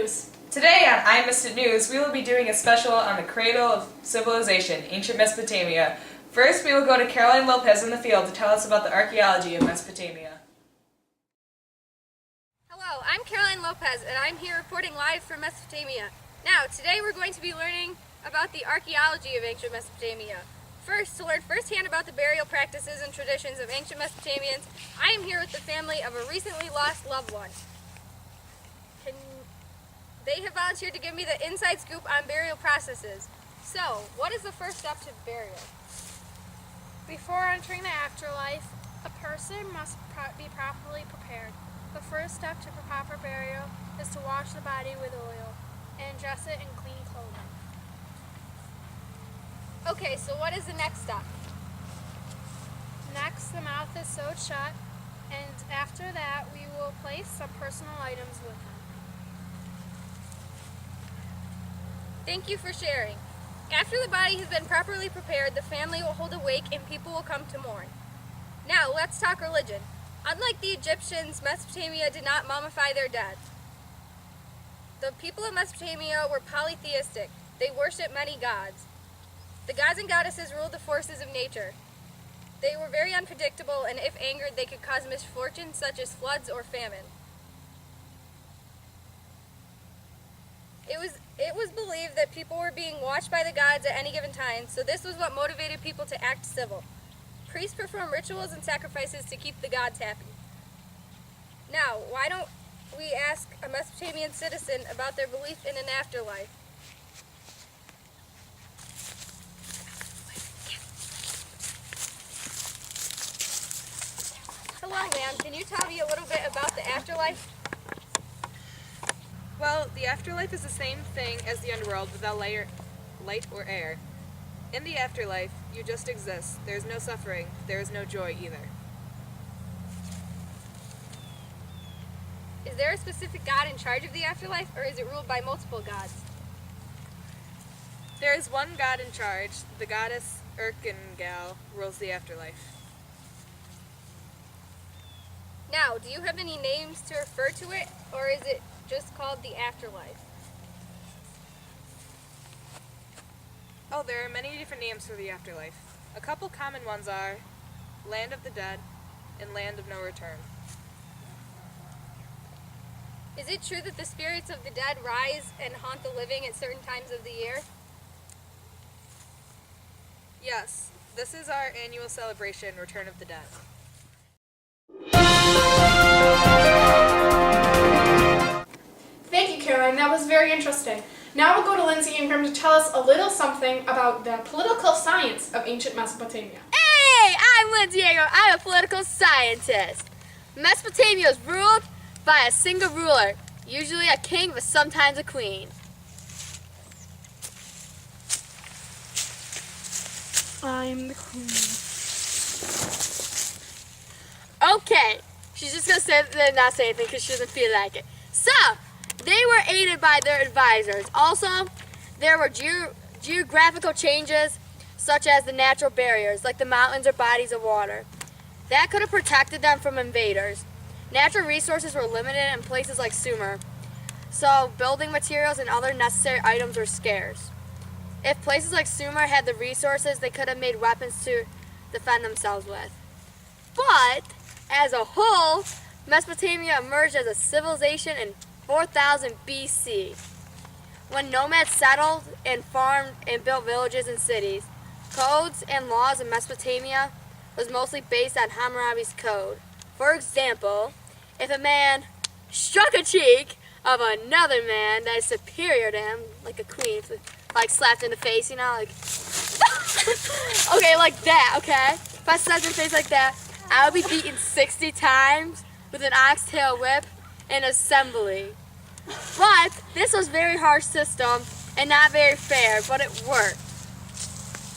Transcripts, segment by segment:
News. Today on I Missed It News, we will be doing a special on the cradle of civilization, ancient Mesopotamia. First, we will go to Caroline Lopez in the field to tell us about the archaeology of Mesopotamia. Hello, I'm Caroline Lopez, and I'm here reporting live from Mesopotamia. Now, today we're going to be learning about the archaeology of ancient Mesopotamia. First, to learn firsthand about the burial practices and traditions of ancient Mesopotamians, I am here with the family of a recently lost loved one. They have volunteered to give me the inside scoop on burial processes. So, what is the first step to burial? Before entering the afterlife, a person must be properly prepared. The first step to proper burial is to wash the body with oil and dress it in clean clothing. Okay, so what is the next step? Next, the mouth is sewed shut, and after that, we will place some personal items with them. Thank you for sharing. After the body has been properly prepared, the family will hold a wake and people will come to mourn. Now, let's talk religion. Unlike the Egyptians, Mesopotamia did not mummify their dead. The people of Mesopotamia were polytheistic. They worshipped many gods. The gods and goddesses ruled the forces of nature. They were very unpredictable, and if angered, they could cause misfortunes such as floods or famine. It was believed that people were being watched by the gods at any given time, so this was what motivated people to act civil. Priests perform rituals and sacrifices to keep the gods happy. Now, why don't we ask a Mesopotamian citizen about their belief in an afterlife? Hello, ma'am. Can you tell me a little bit about the afterlife? Well, the afterlife is the same thing as the underworld without light or air. In the afterlife, you just exist. There is no suffering. There is no joy either. Is there a specific god in charge of the afterlife, or is it ruled by multiple gods? There is one god in charge. The goddess Erkengal rules the afterlife. Now, do you have any names to refer to it, or is it just called the afterlife? Oh, there are many different names for the afterlife. A couple common ones are Land of the Dead and Land of No Return. Is it true that the spirits of the dead rise and haunt the living at certain times of the year? Yes, this is our annual celebration, Return of the Dead. Thank you, Caroline. That was very interesting. Now we'll go to Lindsay Ingram to tell us a little something about the political science of ancient Mesopotamia. Hey, I'm Lindsay Ingram. I'm a political scientist. Mesopotamia was ruled by a single ruler, usually a king, but sometimes a queen. I'm the queen. Okay, she's just going to say not say anything because she doesn't feel like it. So, they were aided by their advisors. Also, there were geographical changes such as the natural barriers, like the mountains or bodies of water. That could have protected them from invaders. Natural resources were limited in places like Sumer, so building materials and other necessary items were scarce. If places like Sumer had the resources, they could have made weapons to defend themselves with. But, as a whole, Mesopotamia emerged as a civilization in 4000 BC, when nomads settled and farmed and built villages and cities. Codes and laws in Mesopotamia was mostly based on Hammurabi's code. For example, if a man struck a cheek of another man that is superior to him, like a queen, like slapped in the face, you know, like, okay, like that, okay? If I slapped in the face like that, I would be beaten 60 times with an oxtail whip in assembly. But this was a very harsh system and not very fair, but it worked.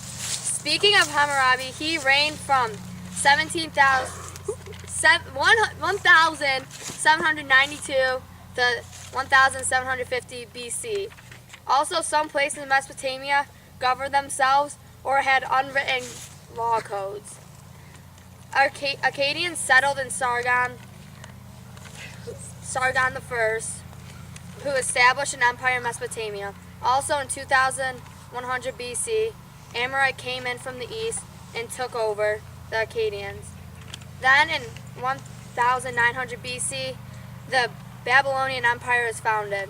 Speaking of Hammurabi, he reigned from 1792 to 1750 BC. Also, some places in Mesopotamia governed themselves or had unwritten law codes. Akkadians settled in Sargon I. who established an empire in Mesopotamia. Also in 2100 BC, Amorite came in from the east and took over the Akkadians. Then in 1900 BC, the Babylonian Empire is founded.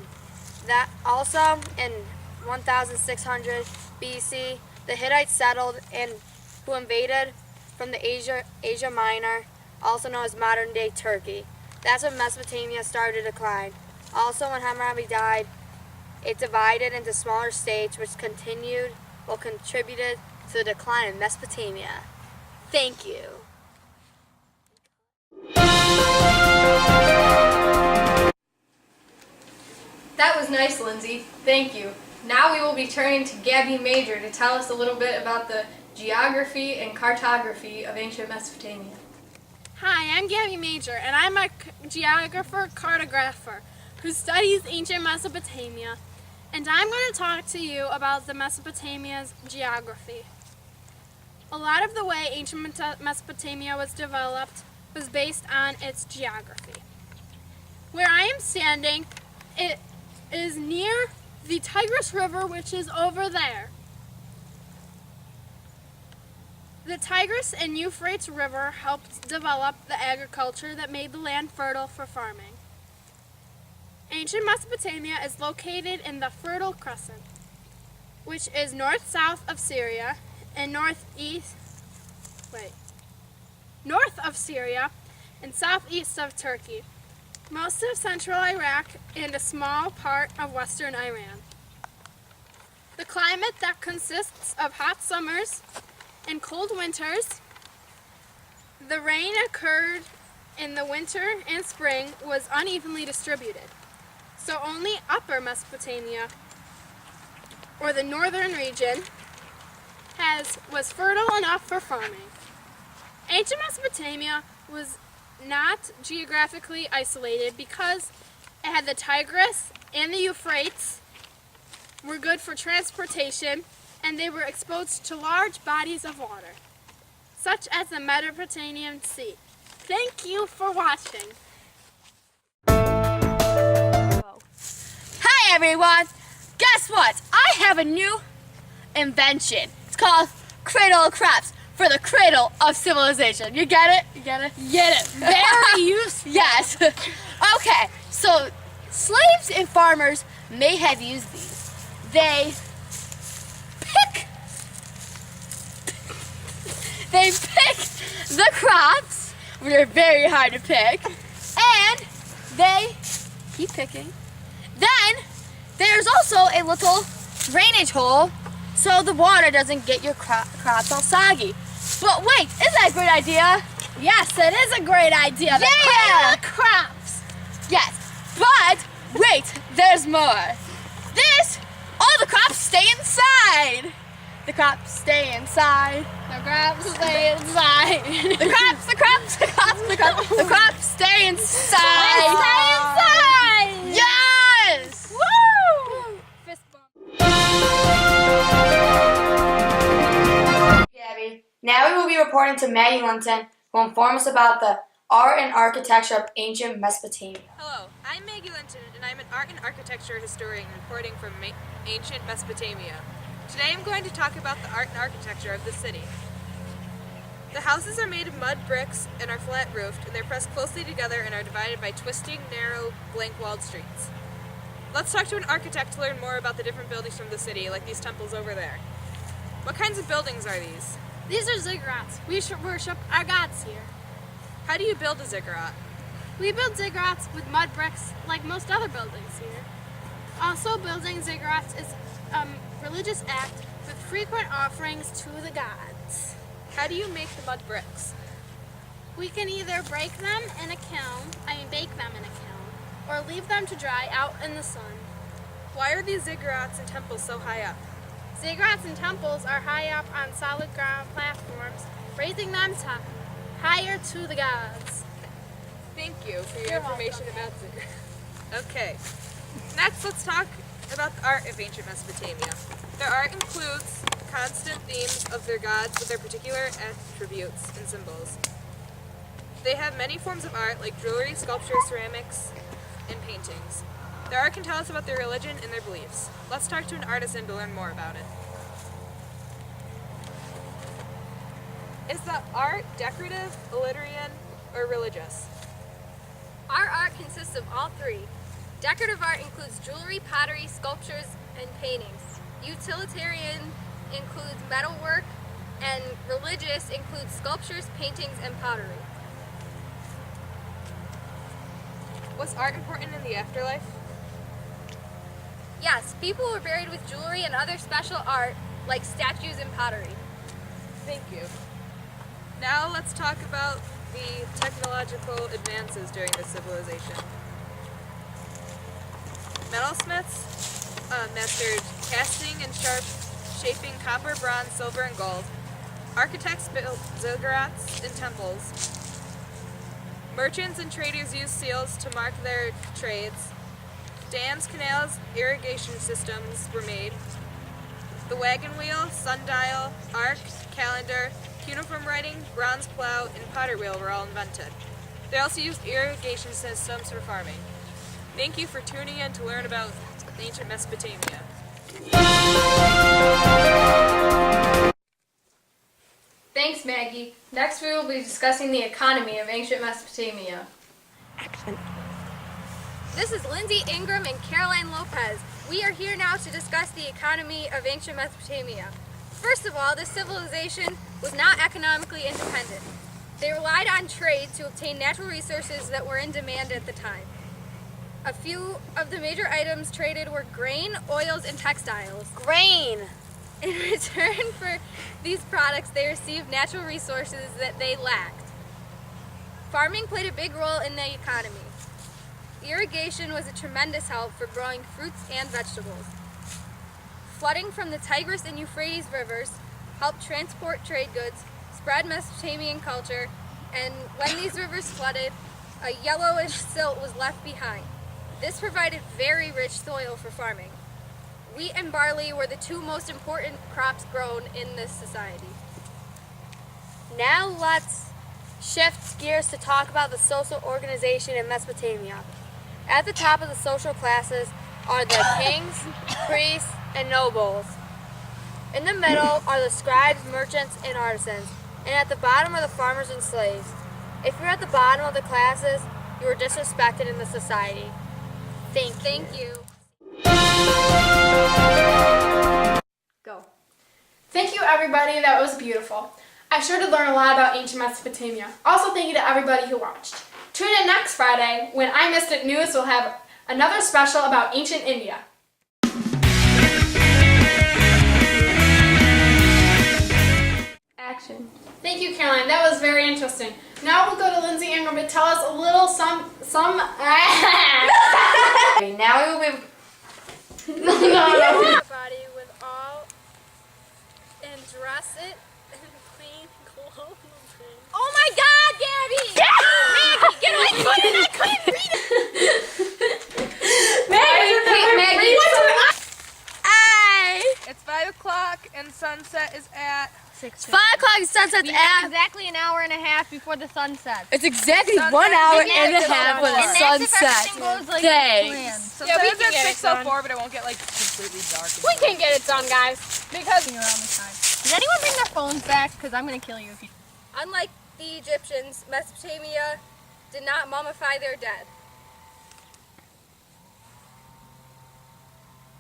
That also in 1600 BC, the Hittites settled and who invaded from the Asia Minor, also known as modern-day Turkey. That's when Mesopotamia started to decline. Also, when Hammurabi died, it divided into smaller states, which contributed to the decline of Mesopotamia. Thank you. That was nice, Lindsay. Thank you. Now we will be turning to Gabby Major to tell us a little bit about the geography and cartography of ancient Mesopotamia. Hi, I'm Gabby Major, and I'm a geographer-cartographer who studies ancient Mesopotamia. And I'm going to talk to you about the Mesopotamia's geography. A lot of the way ancient Mesopotamia was developed was based on its geography. Where I am standing, it is near the Tigris River, which is over there. The Tigris and Euphrates River helped develop the agriculture that made the land fertile for farming. Ancient Mesopotamia is located in the Fertile Crescent, which is north-south of Syria and north of Syria and southeast of Turkey, most of central Iraq, and a small part of western Iran. The climate that consists of hot summers and cold winters. The rain occurred in the winter and spring was unevenly distributed. So only Upper Mesopotamia, or the northern region, was fertile enough for farming. Ancient Mesopotamia was not geographically isolated because it had the Tigris and the Euphrates were good for transportation, and they were exposed to large bodies of water, such as the Mediterranean Sea. Thank you for watching. Hi everyone! Guess what? I have a new invention. It's called Cradle of Crops for the cradle of civilization. You get it? You get it? Get it? Very useful. Yes. Okay, so slaves and farmers may have used these. They pick the crops, which are very hard to pick, and they keep picking. Then there's also a little drainage hole so the water doesn't get your crops all soggy. But wait, isn't that a great idea? Yes, it is a great idea. The cradle of crops. Yes, but wait, there's more. All the crops stay inside. The crops stay inside. The crops stay inside. The crops stay inside. They stay inside. Yes! Woo! Fist bump. Gabby, now we will be reporting to Maggie Linton, who will inform us about the art and architecture of ancient Mesopotamia. Hello, I'm Maggie Linton, and I'm an art and architecture historian reporting from ancient Mesopotamia. Today I'm going to talk about the art and architecture of the city. The houses are made of mud bricks and are flat-roofed, and they're pressed closely together and are divided by twisting, narrow, blank-walled streets. Let's talk to an architect to learn more about the different buildings from the city, like these temples over there. What kinds of buildings are these? These are ziggurats. We should worship our gods here. How do you build a ziggurat? We build ziggurats with mud bricks like most other buildings here. Also, building ziggurats is a religious act with frequent offerings to the gods. How do you make the mud bricks? We can either bake them in a kiln, bake them in a kiln, or leave them to dry out in the sun. Why are these ziggurats and temples so high up? Ziggurats and temples are high up on solid ground platforms, raising them higher to the gods. Thank you for your You're information welcome. about ziggurats. Okay, next let's talk about the art of ancient Mesopotamia. Their art includes constant themes of their gods with their particular attributes and symbols. They have many forms of art like jewelry, sculpture, ceramics, and paintings. Their art can tell us about their religion and their beliefs. Let's talk to an artisan to learn more about it. Is the art decorative, alliterative, or religious? Our art consists of all three. Decorative art includes jewelry, pottery, sculptures, and paintings. Utilitarian includes metalwork, and religious includes sculptures, paintings, and pottery. Was art important in the afterlife? Yes, people were buried with jewelry and other special art, like statues and pottery. Thank you. Now let's talk about the technological advances during this civilization. Metalsmiths mastered casting and shaping copper, bronze, silver, and gold. Architects built ziggurats and temples. Merchants and traders used seals to mark their trades. Dams, canals, irrigation systems were made. The wagon wheel, sundial, arc, calendar, cuneiform writing, bronze plow, and potter wheel were all invented. They also used irrigation systems for farming. Thank you for tuning in to learn about ancient Mesopotamia. Thanks, Maggie. Next we will be discussing the economy of ancient Mesopotamia. This is Lindsay Ingram and Caroline Lopez. We are here now to discuss the economy of ancient Mesopotamia. First of all, this civilization was not economically independent. They relied on trade to obtain natural resources that were in demand at the time. A few of the major items traded were grain, oils, and textiles. Grain. In return for these products, they received natural resources that they lacked. Farming played a big role in the economy. Irrigation was a tremendous help for growing fruits and vegetables. Flooding from the Tigris and Euphrates rivers helped transport trade goods, spread Mesopotamian culture, and when these rivers flooded, a yellowish silt was left behind. This provided very rich soil for farming. Wheat and barley were the two most important crops grown in this society. Now let's shift gears to talk about the social organization in Mesopotamia. At the top of the social classes are the kings, priests, and nobles. In the middle are the scribes, merchants, and artisans. And at the bottom are the farmers and slaves. If you're at the bottom of the classes, you are disrespected in the society. Thank you. Go. Thank you, everybody. That was beautiful. I sure did learn a lot about ancient Mesopotamia. Also, thank you to everybody who watched. Tune in next Friday when I Missed It News will have another special about ancient India. Action. Thank you, Caroline. That was very interesting. Now we'll go to Lindsay Ingram to tell us a little some. Now we will be. Body with all and dress it in clean clothing. Oh my God, Gabby! Maggie, get away from me! I couldn't read it! It's 5 o'clock and sunset is at 5 o'clock sunset's at. Exactly an hour and a half before the sun sets. It's exactly Sunset 1 hour begins and a at half when the And sun that's if everything sets. goes like Thanks. planned. sometimes we it's can get it 6:04, but it won't get like completely dark. We can get it done, guys. Because Around the time. Does anyone bring their phones back? Because I'm going to kill you if you... Unlike the Egyptians, Mesopotamia did not mummify their dead.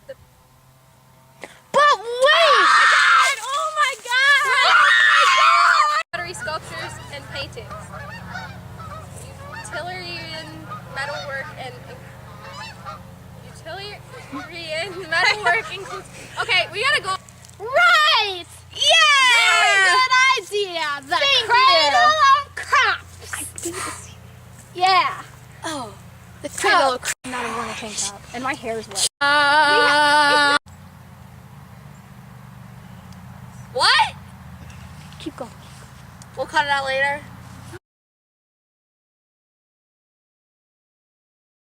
But wait! Oh my God! Pottery, sculptures, and paintings. Utilitarian metalwork includes. Okay, we gotta go. Right! Yeah! Very good idea! The cradle of crops! Yeah! Oh, the cradle of crops. I'm not even wearing a tank top, and my hair is wet. What? Keep going. We'll cut it out later.